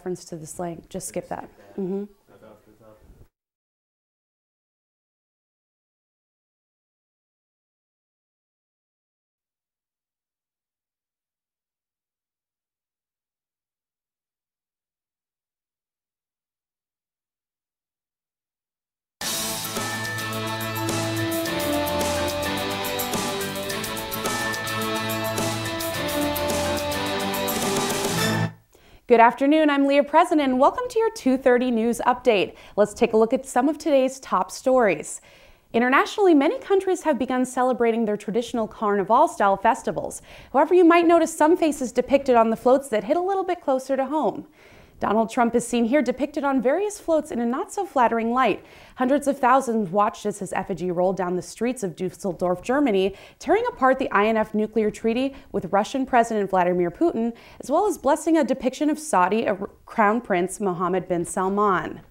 reference to the slang. Just skip that. Mm-hmm. Good afternoon, I'm Leah President, and welcome to your 2:30 News Update. Let's take a look at some of today's top stories. Internationally, many countries have begun celebrating their traditional Carnival-style festivals. However, you might notice some faces depicted on the floats that hit a little bit closer to home. Donald Trump is seen here depicted on various floats in a not-so-flattering light. Hundreds of thousands watched as his effigy rolled down the streets of Dusseldorf, Germany, tearing apart the INF nuclear treaty with Russian President Vladimir Putin, as well as blessing a depiction of Saudi Crown Prince Mohammed bin Salman.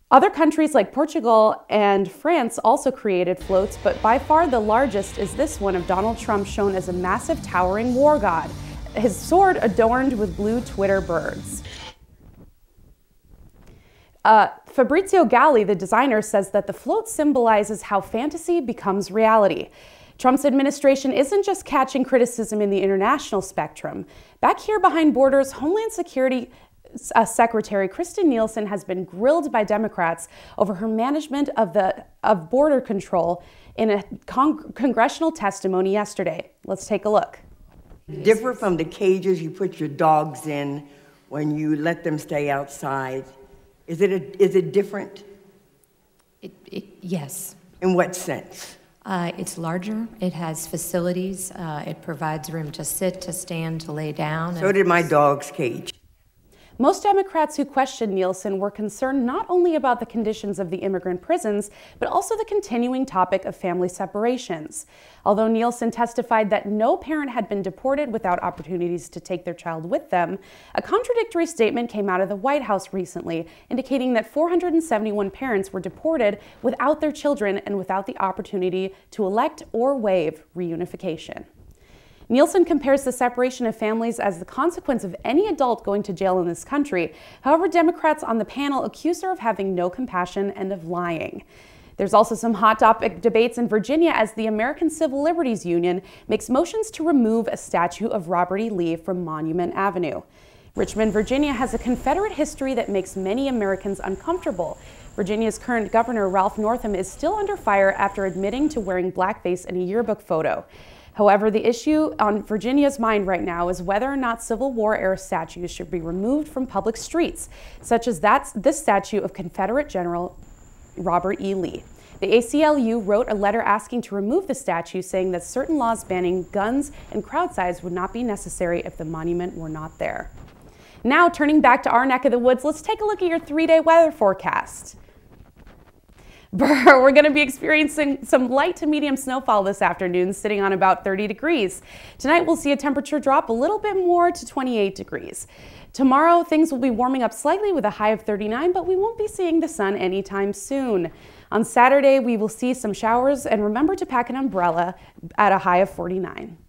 Other countries like Portugal and France also created floats, but by far the largest is this one of Donald Trump, shown as a massive towering war god, his sword adorned with blue Twitter birds. Fabrizio Galli, the designer, says that the float symbolizes how fantasy becomes reality. Trump's administration isn't just catching criticism in the international spectrum. Back here behind borders, Homeland Security Secretary Kristen Nielsen has been grilled by Democrats over her management of border control in a congressional testimony yesterday. Let's take a look. Different from the cages you put your dogs in when you let them stay outside. Is it different? Yes. In what sense? It's larger. It has facilities. It provides room to sit, to stand, to lay down. So did my dog's cage. Most Democrats who questioned Nielsen were concerned not only about the conditions of the immigrant prisons, but also the continuing topic of family separations. Although Nielsen testified that no parent had been deported without opportunities to take their child with them, a contradictory statement came out of the White House recently, indicating that 471 parents were deported without their children and without the opportunity to elect or waive reunification. Nielsen compares the separation of families as the consequence of any adult going to jail in this country. However, Democrats on the panel accuse her of having no compassion and of lying. There's also some hot topic debates in Virginia as the American Civil Liberties Union makes motions to remove a statue of Robert E. Lee from Monument Avenue. Richmond, Virginia has a Confederate history that makes many Americans uncomfortable. Virginia's current governor, Ralph Northam, is still under fire after admitting to wearing blackface in a yearbook photo. However, the issue on Virginia's mind right now is whether or not Civil War-era statues should be removed from public streets, such as this statue of Confederate General Robert E. Lee. The ACLU wrote a letter asking to remove the statue, saying that certain laws banning guns and crowd size would not be necessary if the monument were not there. Now, turning back to our neck of the woods, let's take a look at your 3-day weather forecast. We're going to be experiencing some light to medium snowfall this afternoon, sitting on about 30 degrees. Tonight, we'll see a temperature drop a little bit more to 28 degrees. Tomorrow, things will be warming up slightly with a high of 39, but we won't be seeing the sun anytime soon. On Saturday, we will see some showers, and remember to pack an umbrella at a high of 49.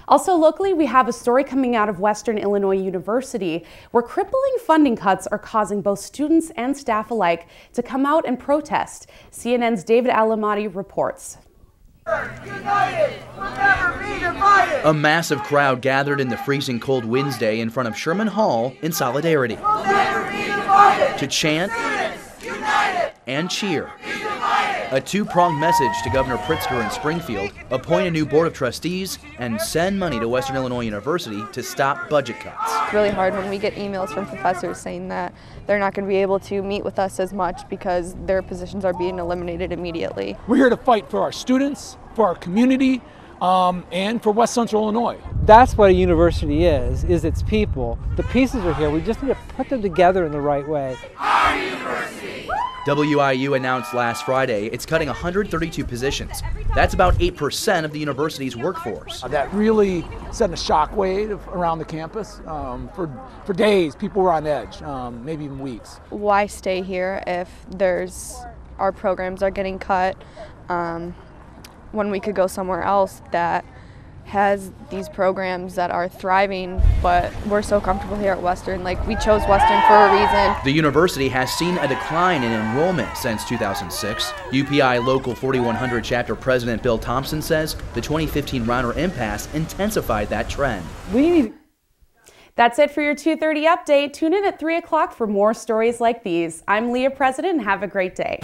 Also locally, we have a story coming out of Western Illinois University where crippling funding cuts are causing both students and staff alike to come out and protest. CNN's David Alamati reports. United, we'll never be divided. A massive crowd gathered in the freezing cold Wednesday in front of Sherman Hall in solidarity We'll never be divided. to chant Students, united, and cheer. be divided. A two-pronged message to Governor Pritzker in Springfield: appoint a new board of trustees and send money to Western Illinois University to stop budget cuts. It's really hard when we get emails from professors saying that they're not going to be able to meet with us as much because their positions are being eliminated immediately. We're here to fight for our students, for our community, and for West Central Illinois. That's what a university is its people. The pieces are here. We just need to put them together in the right way. Our university. WIU announced last Friday it's cutting 132 positions. That's about 8% of the university's workforce. That really sent a shockwave around the campus. For days, people were on edge, maybe even weeks. Why stay here if our programs are getting cut when we could go somewhere else that has these programs that are thriving, but we're so comfortable here at Western. Like, we chose Western for a reason. The university has seen a decline in enrollment since 2006. UPI Local 4100 Chapter President Bill Thompson says the 2015 Rauner impasse intensified that trend. That's it for your 2:30 update. Tune in at 3 o'clock for more stories like these. I'm Leah President, and have a great day.